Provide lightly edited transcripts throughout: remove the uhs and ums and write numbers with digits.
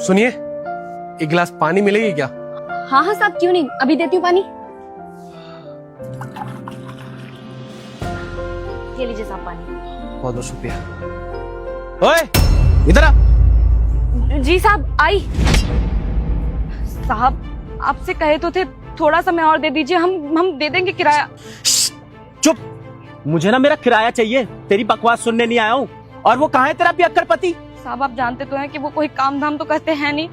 सुनिए, एक गिलास पानी मिलेगी क्या? हाँ हाँ साहब, क्यों नहीं, अभी देती हूँ पानी। ये लीजिए साहब पानी। बहुत बहुत शुक्रिया। ओए, इधर आ। जी साहब, आई। साहब आपसे कहे तो थे थोड़ा समय और दे दीजिए, हम दे देंगे किराया। चुप, मुझे ना मेरा किराया चाहिए, तेरी बकवास सुनने नहीं आया हूँ। और वो कहाँ है तेरा पियक्कड़ पति? साहब आप जानते तो हैं कि वो कोई काम धाम तो करते हैं नहीं,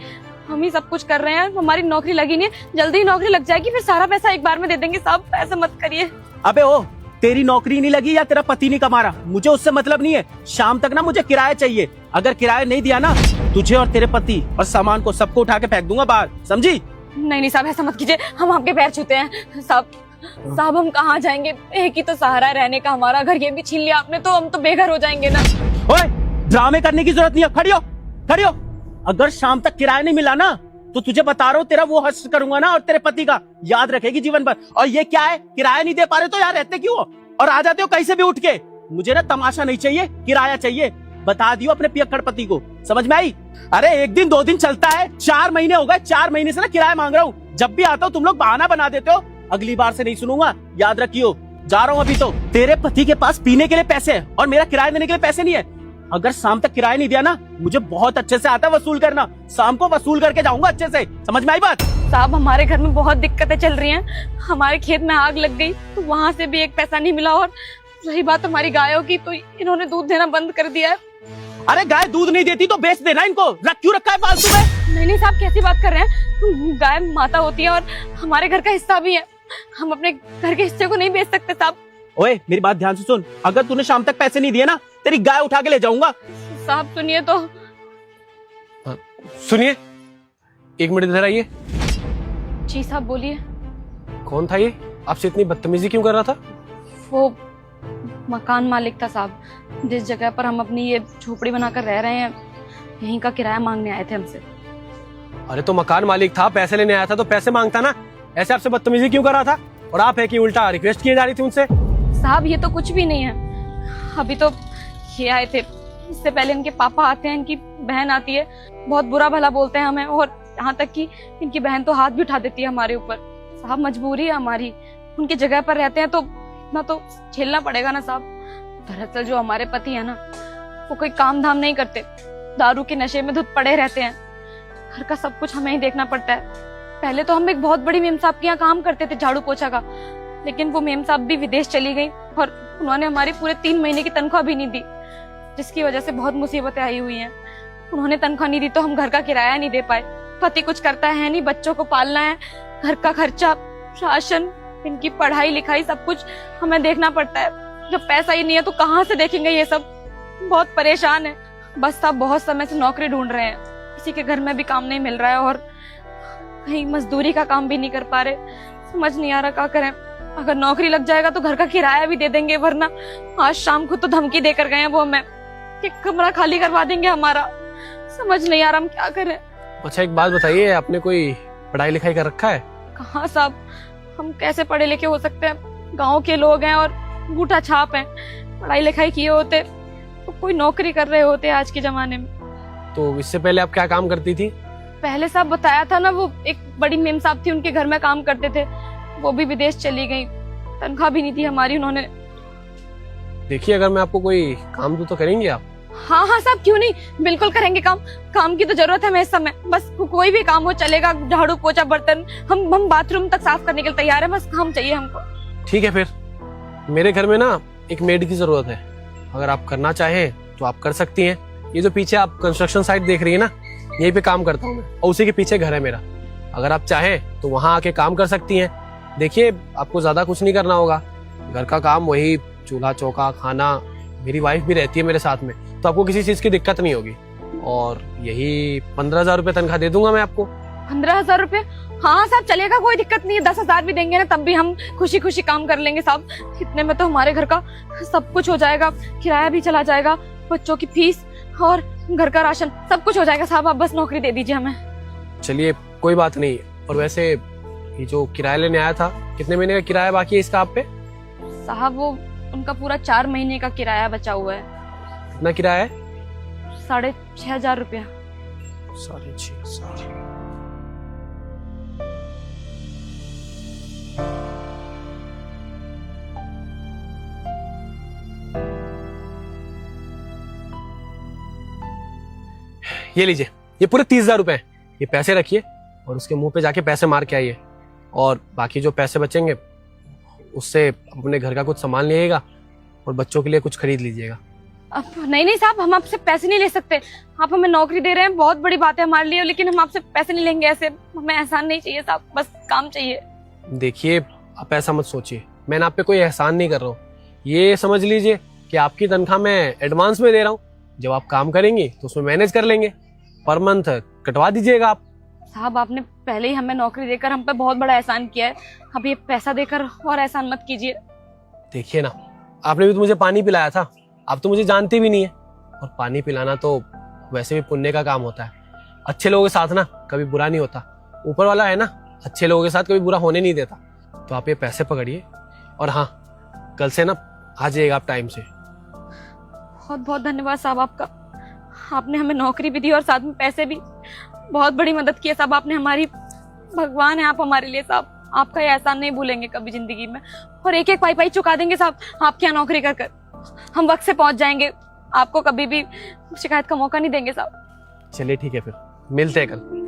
हम ही सब कुछ कर रहे हैं। हमारी नौकरी लगी नहीं है, जल्दी ही नौकरी लग जाएगी, फिर सारा पैसा एक बार में दे देंगे। साहब ऐसा मत करिए। अबे ओ, तेरी नौकरी नहीं लगी या तेरा पति नहीं कमा रहा, मुझे उससे मतलब नहीं है। शाम तक ना मुझे किराया चाहिए। अगर किराया नहीं दिया ना, तुझे और तेरे पति और सामान को सबको उठा के फेंक दूंगा बाहर, समझी? नहीं साहब ऐसा मत कीजिए, हम आपके पैर छूते हैं। साहब हम कहाँ जाएंगे, एक ही तो सहारा है रहने का हमारा, घर ये भी छीन लिया आपने तो हम तो बेघर हो जाएंगे ना। ओए, ड्रामे करने की जरूरत नहीं है, खड़ी हो, खड़ी हो। अगर शाम तक किराया नहीं मिला ना, तो तुझे बता रहा हूँ तेरा वो हश्र करूंगा ना, और तेरे पति का याद रखेगी जीवन भर। और ये क्या है, किराया नहीं दे पा रहे तो यार रहते क्यों हो? और आ जाते हो कहीं से भी उठ के। मुझे ना तमाशा नहीं चाहिए, किराया चाहिए। बता दियो अपने पियक्कड़ पति को, समझ में आई? अरे एक दिन दो दिन चलता है, 4 महीने हो गए, 4 महीने से ना किराया मांग रहा हूँ। जब भी आता हूँ तुम लोग बहाना बना देते हो। अगली बार से नहीं सुनूंगा, याद रखियो। जा रहा हूँ अभी तो। तेरे पति के पास पीने के लिए पैसे है और मेरा किराया देने के लिए पैसे नहीं है। अगर शाम तक किराया नहीं दिया ना, मुझे बहुत अच्छे से आता है वसूल करना। शाम को वसूल करके जाऊंगा अच्छे से, समझ में आई बात? साहब हमारे घर में बहुत दिक्कतें चल रही हैं, हमारे खेत में आग लग गई तो वहाँ से भी एक पैसा नहीं मिला, और रही बात हमारी गायों की तो इन्होंने दूध देना बंद कर दिया है। अरे गाय दूध नहीं देती तो बेच देना इनको, रख क्यों रखा है फालतू में? नहीं साहब कैसी बात कर रहे हैं, गाय माता होती है और हमारे घर का हिस्सा भी है, हम अपने घर के हिस्से को नहीं बेच सकते साहब। ओए मेरी बात ध्यान से सुन, अगर तूने शाम तक पैसे नहीं दिए ना, तेरी गाय उठा के ले जाऊंगा। साहब सुनिए तो। सुनिए, 1 मिनट इधर आइए। जी साहब बोलिए। कौन था ये, आपसे इतनी बदतमीजी क्यों कर रहा था? वो मकान मालिक था साहब, जिस जगह पर हम अपनी ये झोपड़ी बनाकर रह रहे हैं, यहीं का किराया मांगने आए थे हमसे। अरे तो मकान मालिक था, पैसे लेने आया था तो पैसे मांगता ना, ऐसे आपसे बदतमीजी क्यों कर रहा था? और आप है कि उल्टा रिक्वेस्ट किए जा रही थी उनसे? साहब ये तो कुछ भी नहीं है, अभी तो ये आए थे, इससे पहले इनके पापा आते हैं, इनकी बहन आती है, बहुत बुरा भला बोलते हैं हमें, और यहाँ तक कि इनकी बहन तो हाथ भी उठा देती है हमारे ऊपर। साहब मजबूरी है हमारी, उनकी जगह पर रहते हैं तो इतना तो झेलना पड़ेगा ना साहब। दरअसल जो हमारे पति है ना, वो कोई काम धाम नहीं करते, दारू के नशे में धुत पड़े रहते हैं, घर का सब कुछ हमें ही देखना पड़ता है। पहले तो हम एक बहुत बड़ी मेम साहब के यहाँ काम करते थे झाड़ू पोछा का, लेकिन वो मेम साहब भी विदेश चली गई और उन्होंने हमारी पूरे 3 महीने की तनख्वाह भी नहीं दी, जिसकी वजह से बहुत मुसीबतें आई हुई हैं। उन्होंने तनख्वाह नहीं दी तो हम घर का किराया नहीं दे पाए। पति कुछ करता है नहीं, बच्चों को पालना है, घर का खर्चा, राशन, इनकी पढ़ाई लिखाई सब कुछ हमें देखना पड़ता है। जब पैसा ही नहीं है तो कहाँ से देखेंगे ये सब, बहुत परेशान है। बस साहब बहुत समय से नौकरी ढूंढ रहे हैं, किसी के घर में भी काम नहीं मिल रहा है और कहीं मजदूरी का काम भी नहीं कर पा रहे, समझ नहीं आ रहा क्या करें। अगर नौकरी लग जाएगा तो घर का किराया भी दे देंगे, वरना आज शाम को तो धमकी देकर गए हैं वो हमें कि कमरा खाली करवा देंगे हमारा। समझ नहीं आ रहा हम क्या करें। अच्छा एक बात बताइए, आपने कोई पढ़ाई लिखाई कर रखा है? कहाँ साहब, हम कैसे पढ़े लिखे हो सकते हैं, गाँव के लोग हैं और अंगूठा छाप हैं, पढ़ाई लिखाई किए होते तो कोई नौकरी कर रहे होते आज के जमाने में। तो इससे पहले आप क्या काम करती थी? पहले साहब बताया था ना, वो एक बड़ी मेम साहब थी, उनके घर में काम करते थे, वो भी विदेश चली गई, तनख्वाह भी नहीं दी हमारी उन्होंने। देखिए अगर मैं आपको कोई काम दूं तो करेंगे आप? हाँ हाँ साहब क्यों नहीं, बिल्कुल करेंगे काम। काम की तो जरूरत है हमें इस समय, बस कोई भी काम हो चलेगा, झाड़ू पोछा बर्तन, हम बाथरूम तक साफ करने के लिए तैयार है, बस काम चाहिए हमको। ठीक है, फिर मेरे घर में ना एक मेड की जरूरत है, अगर आप करना चाहें तो आप कर सकती हैं। ये जो पीछे आप कंस्ट्रक्शन साइट देख रही है ना, यहीं पे काम करता हूँ मैं, और उसी के पीछे घर है मेरा। अगर आप चाहें तो वहाँ आके काम कर सकती हैं। देखिए आपको ज्यादा कुछ नहीं करना होगा, घर का काम वही चूल्हा चौका खाना, मेरी वाइफ भी रहती है मेरे साथ में, तो आपको किसी चीज की दिक्कत नहीं होगी। और यही 15,000 रुपए तनख्वाह दे दूंगा मैं आपको। 15,000 रुपए? हाँ साहब चलेगा, कोई दिक्कत नहीं है, 10,000 भी देंगे ना तब भी हम खुशी खुशी काम कर लेंगे साहब। इतने में तो हमारे घर का सब कुछ हो जाएगा, किराया भी चला जाएगा, बच्चों की फीस और घर का राशन सब कुछ हो जाएगा साहब। आप बस नौकरी दे दीजिए हमें। चलिए कोई बात नहीं। और वैसे ये जो किराया लेने आया था, कितने महीने का किराया बाकी है इसका आप पे? साहब वो उनका पूरा 4 महीने का किराया बचा हुआ है। कितना किराया है? 6,500 रुपया। 6,500। ये लीजिए, ये पूरे 30,000 रुपए हैं। ये पैसे रखिए और उसके मुंह पे जाके पैसे मार के आइए, और बाकी जो पैसे बचेंगे उससे अपने घर का कुछ सामान लीजिएगा और बच्चों के लिए कुछ खरीद लीजिएगा। अब नहीं साहब, हम आपसे पैसे नहीं ले सकते। आप हमें नौकरी दे रहे हैं, बहुत बड़ी बात है हमारे लिए, लेकिन हम आपसे पैसे नहीं लेंगे। ऐसे हमें एहसान नहीं चाहिए साहब, बस काम चाहिए। देखिए, आप ऐसा मत सोचिए, मैंने आप पे कोई एहसान नहीं कर रहा हूँ। ये समझ लीजिए कि आपकी तनख्वाह मैं एडवांस में दे रहा हूँ। जब आप काम करेंगी तो उसमें मैनेज कर लेंगे, पर मंथ कटवा दीजिएगा आप। साहब, आपने पहले ही हमें नौकरी देकर हम पे बहुत बड़ा एहसान किया है, अब ये पैसा देकर और एहसान मत कीजिए। देखिए ना, आपने भी तो मुझे पानी पिलाया था, आप तो मुझे जानती भी नहीं है, और पानी पिलाना तो वैसे भी पुण्य का काम होता है। अच्छे लोगों के साथ ना कभी बुरा नहीं होता। ऊपर वाला है ना, अच्छे लोगों के साथ कभी बुरा होने नहीं देता। तो आप ये पैसे पकड़िए, और हाँ, कल से ना आ जाइएगा आप टाइम से। बहुत बहुत धन्यवाद साहब आपका। आपने हमें नौकरी भी दी और साथ में पैसे भी। बहुत बड़ी मदद की है साहब आपने हमारी। भगवान है आप हमारे लिए साहब। आपका ये एहसान नहीं भूलेंगे कभी जिंदगी में, और एक एक पाई पाई चुका देंगे साहब आपके यहाँ नौकरी कर कर। हम वक्त से पहुंच जाएंगे, आपको कभी भी शिकायत का मौका नहीं देंगे साहब। चलिए ठीक है, फिर मिलते हैं कल।